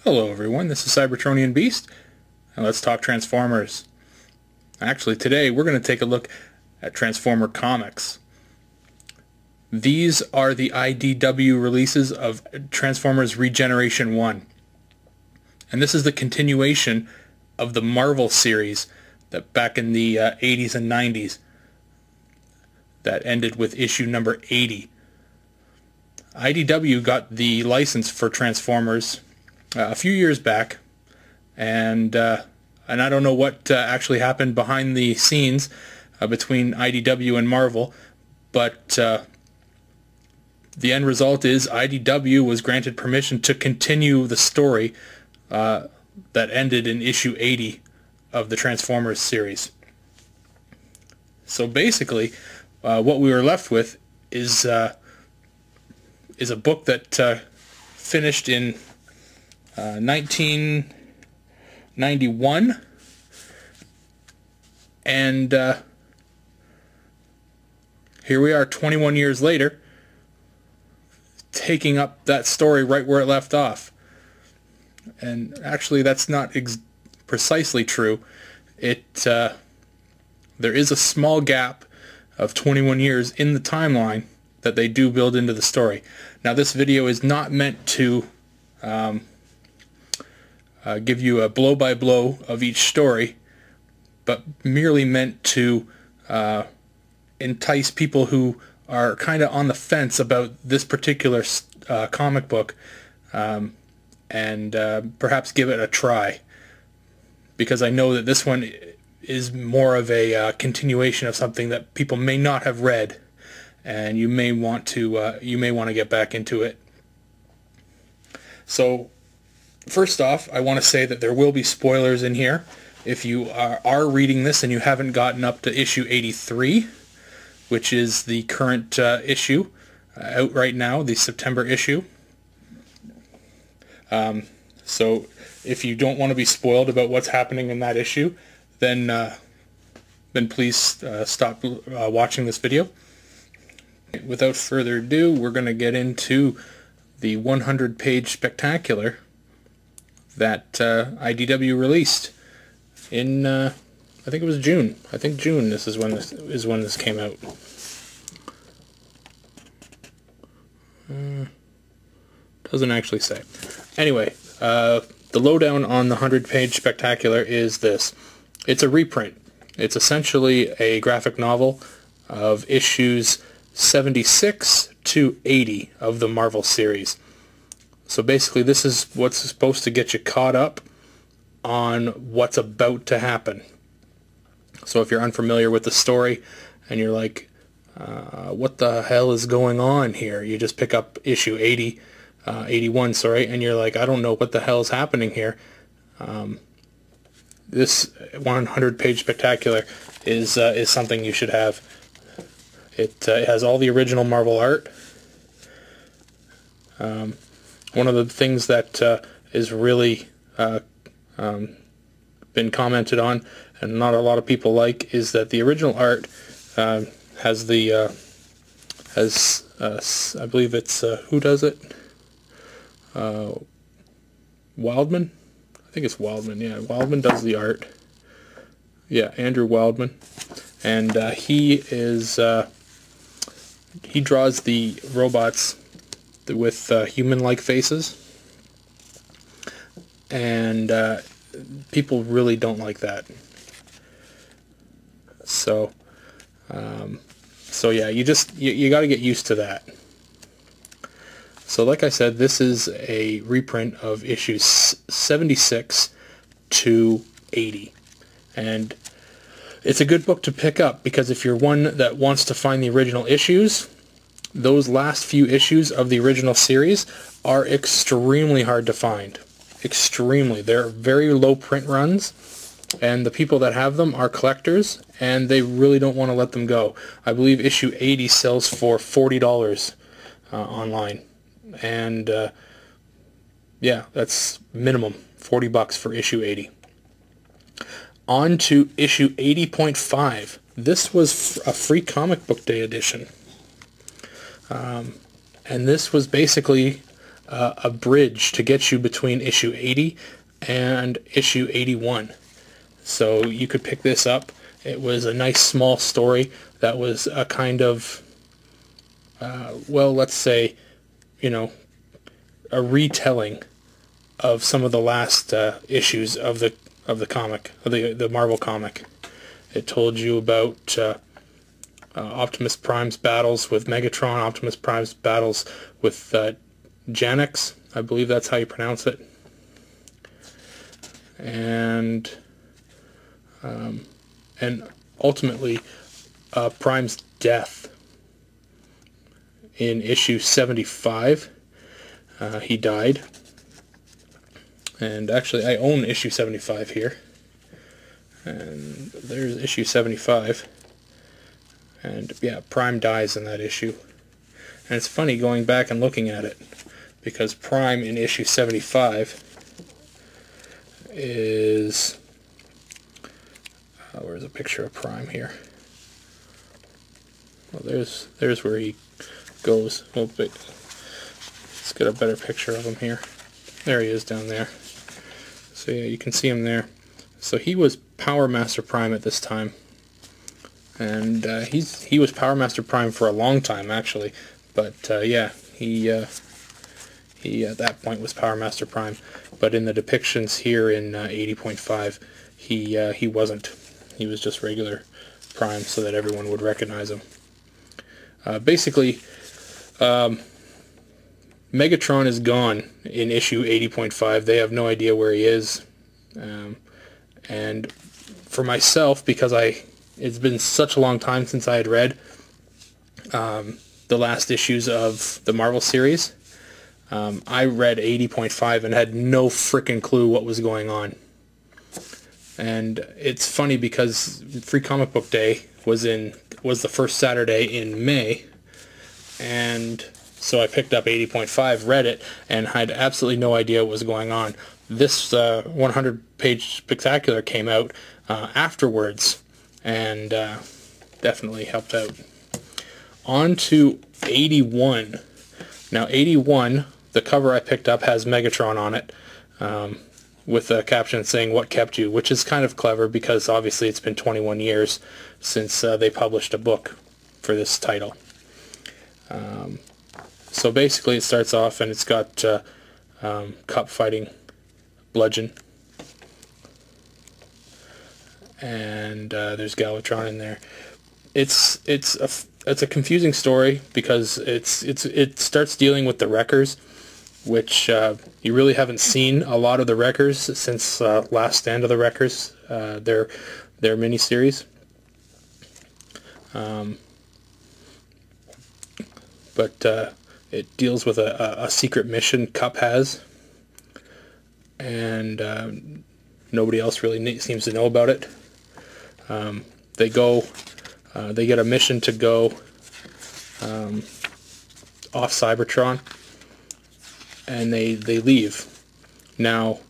Hello everyone, this is Cybertronian Beast, and let's talk Transformers. Actually, today we're going to take a look at Transformer comics. These are the IDW releases of Transformers ReGeneration 1. And this is the continuation of the Marvel series that back in the 80s and 90s that ended with issue number 80. IDW got the license for Transformers a few years back, and I don't know what actually happened behind the scenes between IDW and Marvel, but the end result is IDW was granted permission to continue the story that ended in issue 80 of the Transformers series. So basically, what we were left with is a book that finished in 1991, and here we are 21 years later, taking up that story right where it left off. And actually that's not precisely true. There is a small gap of 21 years in the timeline that they do build into the story. Now this video is not meant to give you a blow-by-blow of each story, but merely meant to entice people who are kind of on the fence about this particular comic book, and perhaps give it a try, because I know that this one is more of a continuation of something that people may not have read, and you may want to get back into it. So first off, I want to say that there will be spoilers in here. If you are reading this and you haven't gotten up to issue 83, which is the current issue out right now, the September issue. So if you don't want to be spoiled about what's happening in that issue, then please stop watching this video. Without further ado, we're going to get into the 100-page spectacular that IDW released in I think it was June. I think June. This is when this came out. Doesn't actually say. Anyway, the lowdown on the 100-page spectacular is this. It's a reprint. It's essentially a graphic novel of issues 76 to 80 of the Marvel series. So basically this is what's supposed to get you caught up on what's about to happen. So if you're unfamiliar with the story and you're like, what the hell is going on here? You just pick up issue 81, and you're like, I don't know what the hell is happening here. This 100-page spectacular is something you should have. It has all the original Marvel art. One of the things that is really been commented on and not a lot of people like is that the original art has I believe it's who does it? Wildman? I think it's Wildman. Yeah, Wildman does the art. Yeah, Andrew Wildman, and he draws the robots with human-like faces, and people really don't like that. So yeah, you got to get used to that. So like I said, this is a reprint of issues 76 to 80, and it's a good book to pick up because if you're one that wants to find the original issues, those last few issues of the original series are extremely hard to find. Extremely. They're very low print runs, and the people that have them are collectors, and they really don't want to let them go. I believe issue 80 sells for $40 online, and yeah, that's minimum $40 for issue 80. On to issue 80.5. This was a free comic book day edition. And this was basically a bridge to get you between issue 80 and issue 81. So you could pick this up. It was a nice small story that was a kind of, well, let's say, you know, a retelling of some of the last issues of the comic, of the Marvel comic. It told you about Optimus Prime's battles with Megatron, Optimus Prime's battles with Janix, I believe that's how you pronounce it, and ultimately Prime's death in issue 75. He died, and actually I own issue 75 here, and there's issue 75, and yeah, Prime dies in that issue. And it's funny going back and looking at it, because Prime in issue 75 is, where's a picture of Prime here? Well, there's where he goes. Well, let's get a better picture of him here. There he is down there. So yeah, you can see him there. So he was Power Master Prime at this time, and he was Power Master Prime for a long time actually. But yeah, he at that point was Power Master Prime. But in the depictions here in 80.5, he wasn't. He was just regular Prime, so that everyone would recognize him. Basically, Megatron is gone in issue 80.5. They have no idea where he is. And for myself, because it's been such a long time since I had read the last issues of the Marvel series, I read 80.5 and had no frickin' clue what was going on. And it's funny because Free Comic Book Day was the first Saturday in May, and so I picked up 80.5, read it, and had absolutely no idea what was going on. This 100-page spectacular came out afterwards, and definitely helped out. On to 81. Now 81, the cover I picked up has Megatron on it, with a caption saying "What kept you," which is kind of clever because obviously it's been 21 years since they published a book for this title. So basically it starts off and it's got Cup fighting Bludgeon, and there's Galvatron in there. It's a confusing story because it starts dealing with the Wreckers, which you really haven't seen a lot of the Wreckers since Last Stand of the Wreckers, their miniseries. But it deals with a secret mission Cup has, and nobody else really seems to know about it. They get a mission to go off Cybertron, and they leave. Now,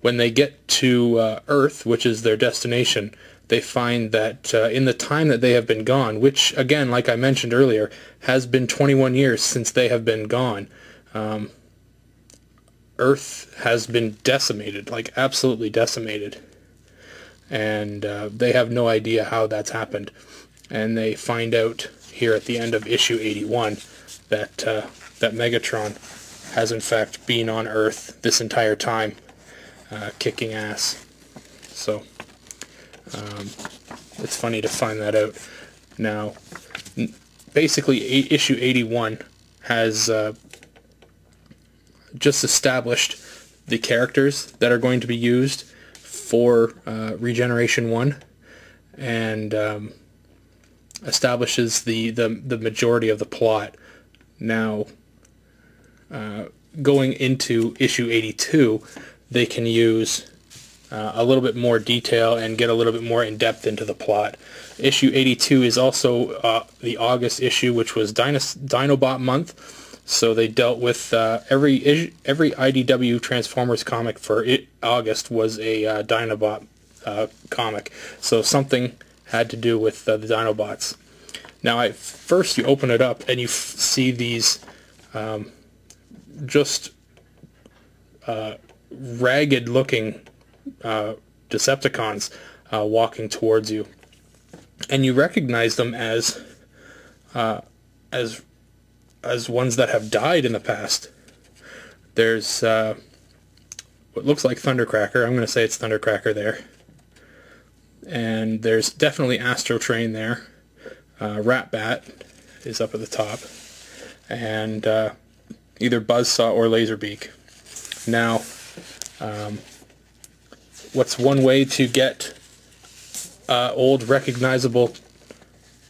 when they get to Earth, which is their destination, they find that in the time that they have been gone, which, again, like I mentioned earlier, has been 21 years since they have been gone, Earth has been decimated, like absolutely decimated. And they have no idea how that's happened. And they find out here at the end of issue 81 that Megatron has in fact been on Earth this entire time, kicking ass. So it's funny to find that out. Now, basically, issue 81 has just established the characters that are going to be used for ReGeneration 1, and establishes the majority of the plot. Now, going into issue 82, they can use a little bit more detail and get a little bit more in depth into the plot. Issue 82 is also the August issue, which was Dinobot month. So they dealt with every IDW Transformers comic for August was a Dinobot comic. So something had to do with the Dinobots. Now, first you open it up and you see these just ragged-looking Decepticons walking towards you, and you recognize them as ones that have died in the past. There's what looks like Thundercracker. I'm going to say it's Thundercracker there. And there's definitely Astro Train there. Ratbat is up at the top. And either Buzzsaw or Laserbeak. Now, what's one way to get old recognizable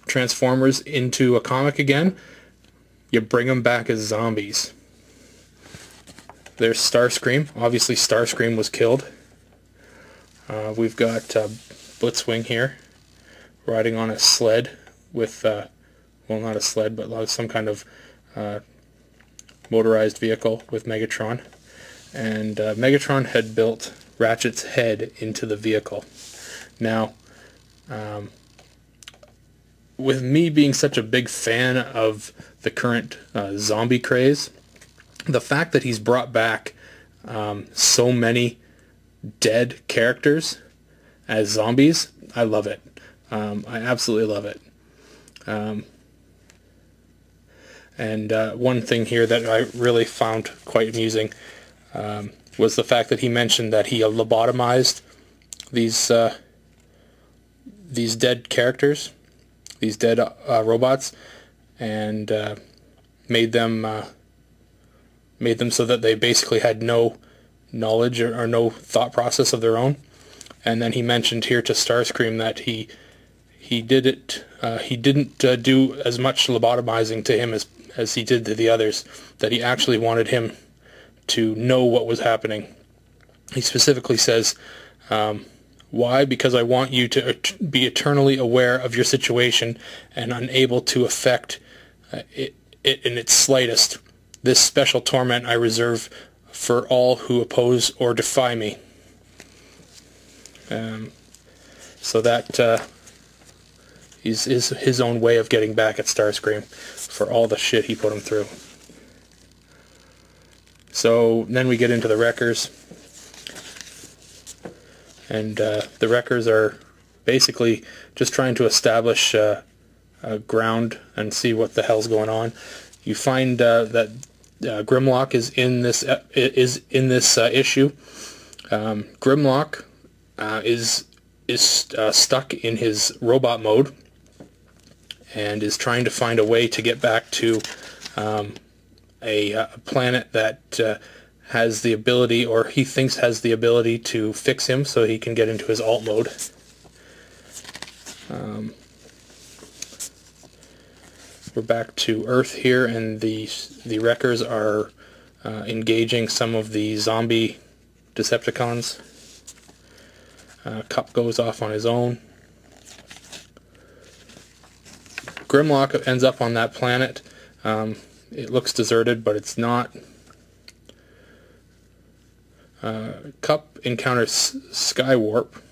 Transformers into a comic again? You bring them back as zombies. There's Starscream. Obviously Starscream was killed. We've got Blitzwing here, riding on a sled with, well, not a sled, but some kind of motorized vehicle with Megatron. And Megatron had built Ratchet's head into the vehicle. Now, with me being such a big fan of the current zombie craze, the fact that he's brought back so many dead characters as zombies, I love it. I absolutely love it. And one thing here that I really found quite amusing was the fact that he mentioned that he lobotomized these dead characters, these dead robots, and made them so that they basically had no knowledge or no thought process of their own. And then he mentioned here to Starscream that he didn't do as much lobotomizing to him as he did to the others, that he actually wanted him to know what was happening. He specifically says, why? Because I want you to be eternally aware of your situation and unable to affect it in its slightest. This special torment I reserve for all who oppose or defy me. So that is his own way of getting back at Starscream for all the shit he put him through. So then we get into the Wreckers. And the Wreckers are basically just trying to establish ground and see what the hell's going on. You find that Grimlock is in this issue. Grimlock is stuck in his robot mode and is trying to find a way to get back to a planet that has the ability, or he thinks has the ability, to fix him so he can get into his alt mode. We're back to Earth here, and the Wreckers are engaging some of the zombie Decepticons. Cup goes off on his own. Grimlock ends up on that planet. It looks deserted, but it's not. Cup encounters Skywarp.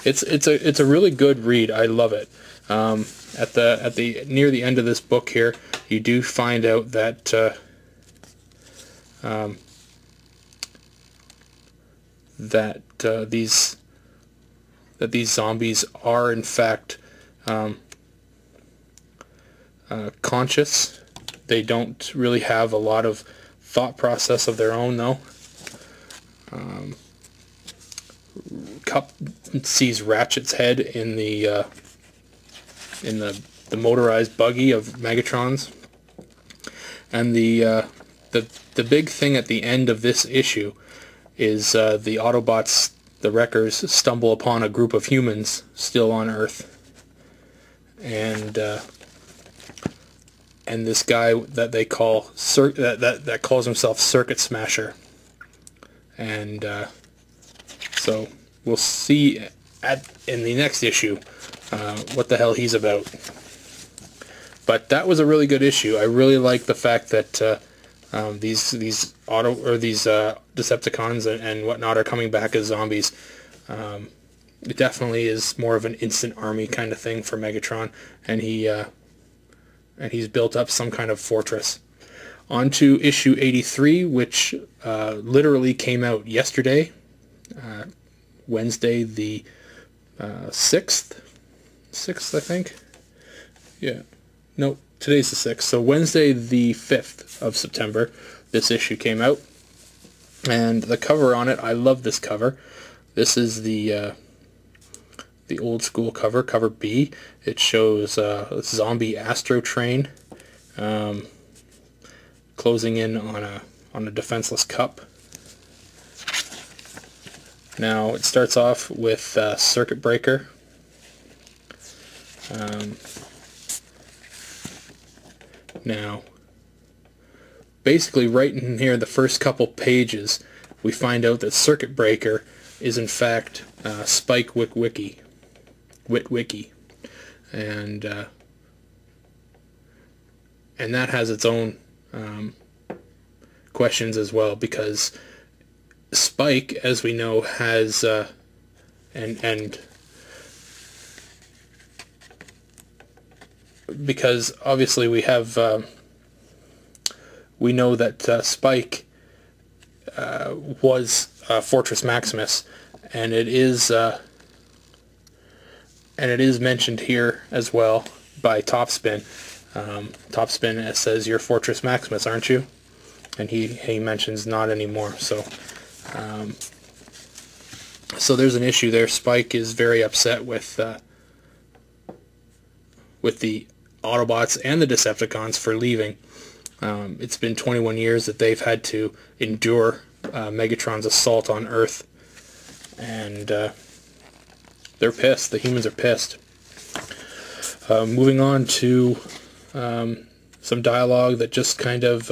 It's a really good read. I love it. At the near the end of this book here, you do find out that these zombies are in fact conscious. They don't really have a lot of thought process of their own, though. Cup sees Ratchet's head in the motorized buggy of Megatron's, and the big thing at the end of this issue is the Autobots, the Wreckers, stumble upon a group of humans still on Earth, and this guy that they call that calls himself Curcuit Smasher, and so we'll see in the next issue what the hell he's about. But that was a really good issue. I really like the fact that these Decepticons and whatnot are coming back as zombies. It definitely is more of an instant army kind of thing for Megatron, and and he's built up some kind of fortress. On to issue 83, which literally came out yesterday, Wednesday the 6th, I think. Yeah, no, today's the 6th. So Wednesday the 5th of September, this issue came out. And the cover on it, I love this cover. This is the old school cover, cover B. It shows a zombie Astro train closing in on a defenseless cup. Now it starts off with Curcuit Breaker. Now, basically right in here, the first couple pages, we find out that Curcuit Breaker is in fact Spike Witwicky, and that has its own questions as well, because Spike, as we know, has and because obviously we have we know that Spike was Fortress Maximus, and it is mentioned here as well by Topspin. Topspin says, "You're Fortress Maximus, aren't you?" And he mentions not anymore. So so there's an issue there. Spike is very upset with the Autobots and the Decepticons for leaving. It's been 21 years that they've had to endure Megatron's assault on Earth, and they're pissed. The humans are pissed. Moving on to some dialogue that just kind of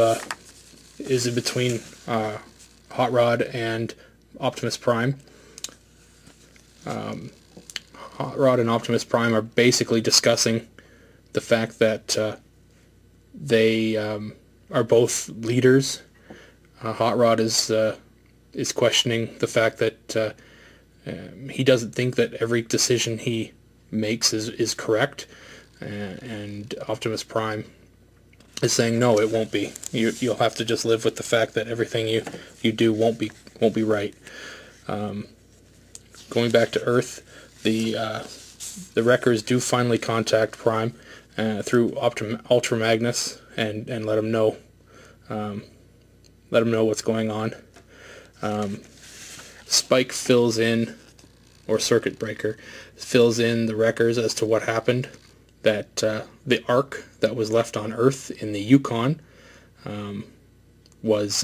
is in between Hot Rod and Optimus Prime. Hot Rod and Optimus Prime are basically discussing the fact that they are both leaders. Hot Rod is questioning the fact that he doesn't think that every decision he makes is correct, and Optimus Prime is saying, no, it won't be. You'll have to just live with the fact that everything you do won't be right. Going back to Earth, the Wreckers do finally contact Prime through Ultra Magnus and let him know what's going on. Spike fills in, or Curcuit Breaker fills in the Wreckers as to what happened. That the Ark that was left on Earth in the Yukon was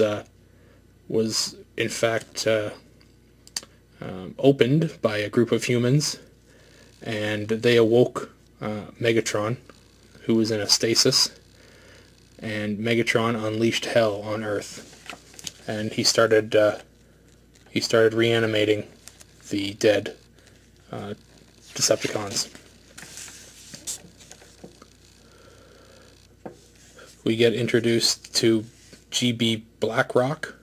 in fact opened by a group of humans, and they awoke Megatron, who was in a stasis, and Megatron unleashed hell on Earth, and he started reanimating the dead Decepticons. We get introduced to GB Blackrock,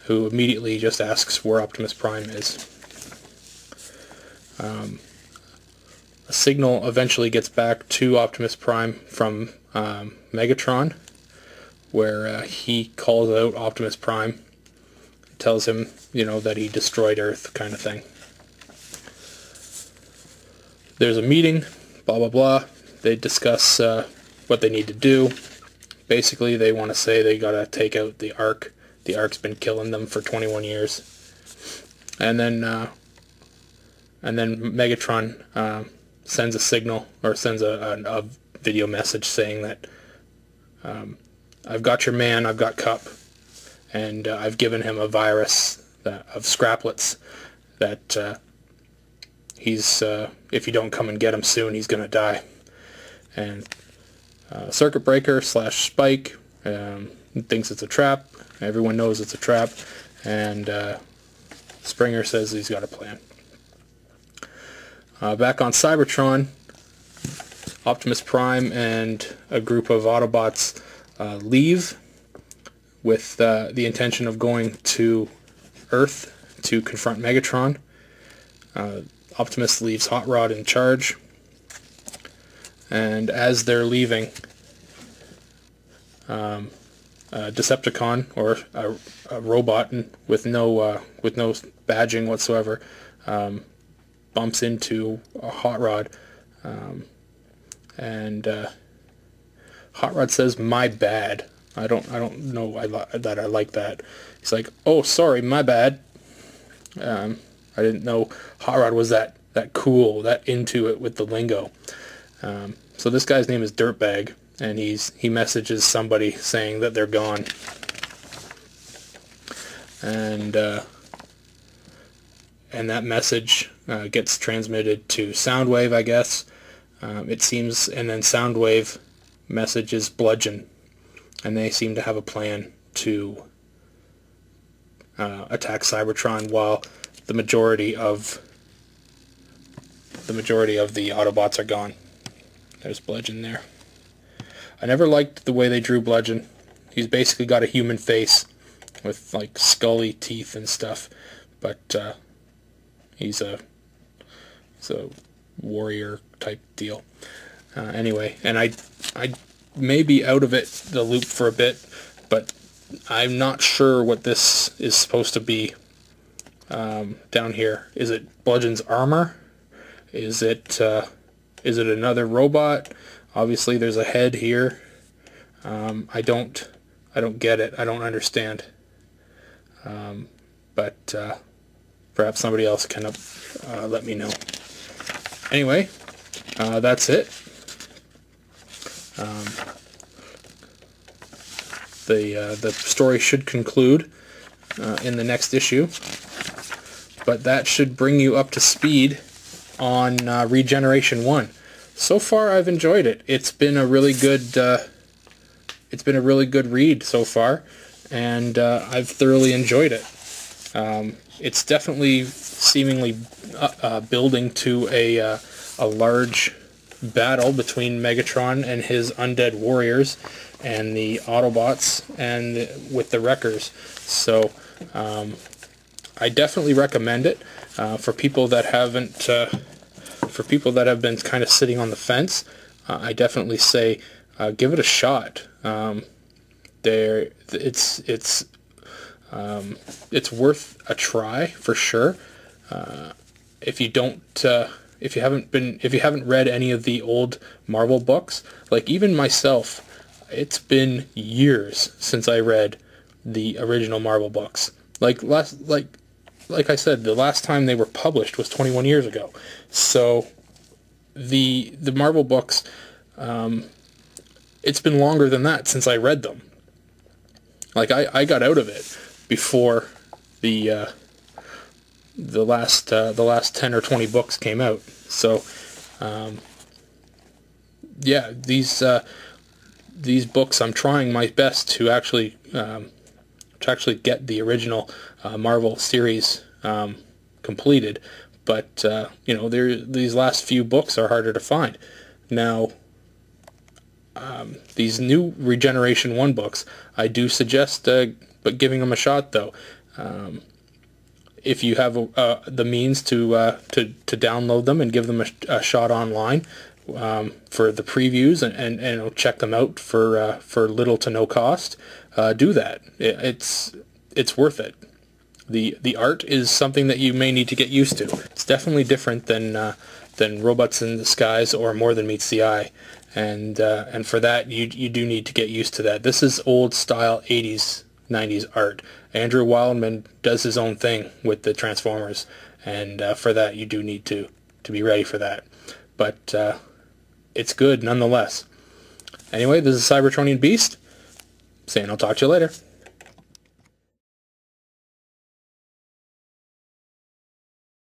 who immediately just asks where Optimus Prime is. A signal eventually gets back to Optimus Prime from Megatron, where he calls out Optimus Prime, tells him, that he destroyed Earth, kind of thing. There's a meeting, blah blah blah. They discuss what they need to do. Basically, they want to say they gotta take out the Ark. The Ark's been killing them for 21 years. And then Megatron sends a signal, or sends a video message saying that I've got your man, I've got Cup, and I've given him a virus of scraplets that he's if you don't come and get him soon, he's gonna die. And Curcuit Breaker / Spike thinks it's a trap. Everyone knows it's a trap, and Springer says he's got a plan. Back on Cybertron, Optimus Prime and a group of Autobots leave with the intention of going to Earth to confront Megatron. Optimus leaves Hot Rod in charge, and as they're leaving, Decepticon or a robot with no badging whatsoever bumps into a Hot Rod, and Hot Rod says, "My bad." I don't know that I like that. He's like, "Oh, sorry, my bad." I didn't know Hot Rod was that cool, that into it with the lingo. So this guy's name is Dirtbag, and he messages somebody saying that they're gone, and that message gets transmitted to Soundwave, I guess. It seems, and then Soundwave messages Bludgeon, and they seem to have a plan to attack Cybertron while the majority of the Autobots are gone. There's Bludgeon there. I never liked the way they drew Bludgeon. He's basically got a human face with like scully teeth and stuff, but he's a warrior type deal. Anyway, and I may be out of the loop for a bit, but I'm not sure what this is supposed to be down here. Is it Bludgeon's armor? Is it another robot? Obviously, there's a head here. I don't get it. I don't understand. But perhaps somebody else can let me know. Anyway, that's it. The story should conclude in the next issue, but that should bring you up to speed on ReGeneration 1. So far, I've enjoyed it. It's been a really good read so far, and I've thoroughly enjoyed it. It's definitely seemingly building to a large battle between Megatron and his undead warriors and the Autobots and with the Wreckers. So I definitely recommend it for people that haven't. For people that have been kind of sitting on the fence, I definitely say give it a shot. It's worth a try for sure. If you haven't read any of the old Marvel books, like even myself, it's been years since I read the original Marvel books. Like I said, the last time they were published was 21 years ago. So the Marvel books, it's been longer than that since I read them. Like I got out of it before the last 10 or 20 books came out. So yeah, these books, I'm trying my best to actually get the original Marvel series completed, but you know, these last few books are harder to find. Now, these new ReGeneration 1 books, I do suggest but giving them a shot, though. If you have the means to download them and give them a shot online for the previews and check them out for little to no cost, do that. It's worth it. The art is something that you may need to get used to. It's definitely different than Robots in the Skies or More Than Meets the Eye, and for that you do need to get used to that. This is old style 80s 90s art. Andrew Wildman does his own thing with the Transformers, and for that you do need to be ready for that. But it's good nonetheless. Anyway, this is Cybertronian Beast saying I'll talk to you later.